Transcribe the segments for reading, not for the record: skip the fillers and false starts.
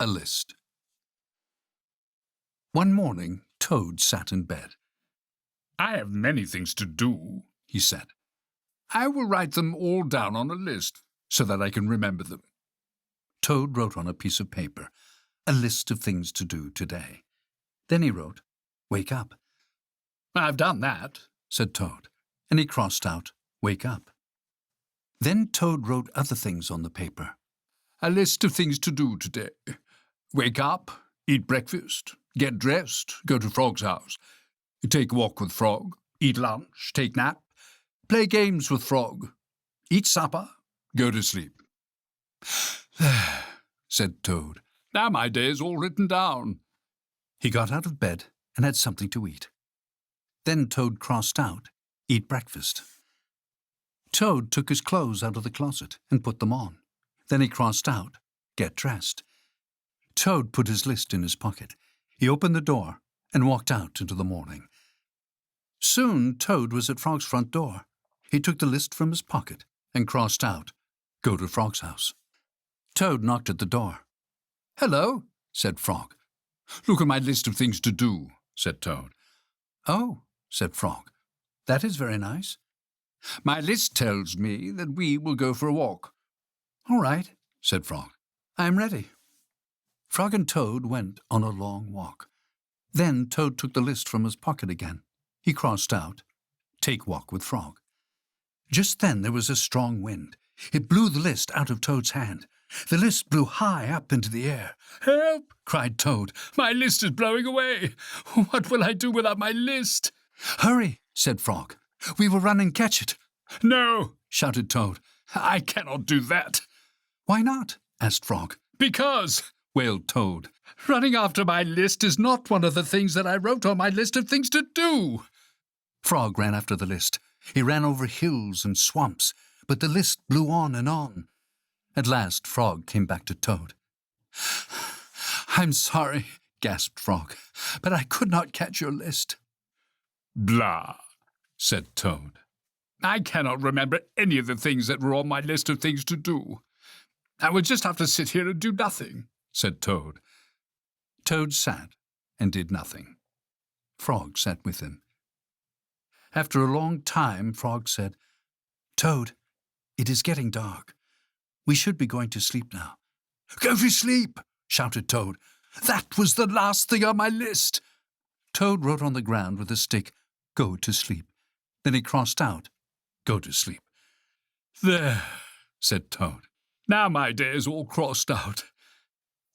A list. One morning, Toad sat in bed. "I have many things to do," he said. "I will write them all down on a list so that I can remember them." Toad wrote on a piece of paper, a list of things to do today. Then he wrote, "Wake up." "I've done that," said Toad, and he crossed out, "Wake up." Then Toad wrote other things on the paper. "A list of things to do today. Wake up, eat breakfast, get dressed, go to Frog's house, take a walk with Frog, eat lunch, take nap, play games with Frog, eat supper, go to sleep." "There," said Toad. "Now my day is all written down." He got out of bed and had something to eat. Then Toad crossed out, "Eat breakfast." Toad took his clothes out of the closet and put them on. Then he crossed out, "Get dressed." Toad put his list in his pocket. He opened the door and walked out into the morning. Soon Toad was at Frog's front door. He took the list from his pocket and crossed out, "Go to Frog's house." Toad knocked at the door. "Hello," said Frog. "Look at my list of things to do," said Toad. "Oh," said Frog, "that is very nice." "My list tells me that we will go for a walk." "All right," said Frog. "I am ready." Frog and Toad went on a long walk. Then Toad took the list from his pocket again. He crossed out, "Take walk with Frog." Just then there was a strong wind. It blew the list out of Toad's hand. The list blew high up into the air. "Help!" cried Toad. "My list is blowing away. What will I do without my list?" "Hurry," said Frog. "We will run and catch it." "No," shouted Toad. "I cannot do that." "Why not?" asked Frog. "Because," wailed Toad, "running after my list is not one of the things that I wrote on my list of things to do." Frog ran after the list. He ran over hills and swamps, but the list blew on and on. At last Frog came back to Toad. "I'm sorry," gasped Frog, "but I could not catch your list." "Blah," said Toad. "I cannot remember any of the things that were on my list of things to do. I will just have to sit here and do nothing," said Toad. Toad sat and did nothing. Frog sat with him. After a long time, Frog said, "Toad, it is getting dark. We should be going to sleep now." "Go to sleep," shouted Toad. "That was the last thing on my list." Toad wrote on the ground with a stick, "Go to sleep." Then he crossed out, "Go to sleep." "There," said Toad. "Now my day is all crossed out."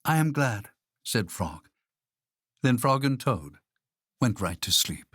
"I am glad," said Frog. Then Frog and Toad went right to sleep.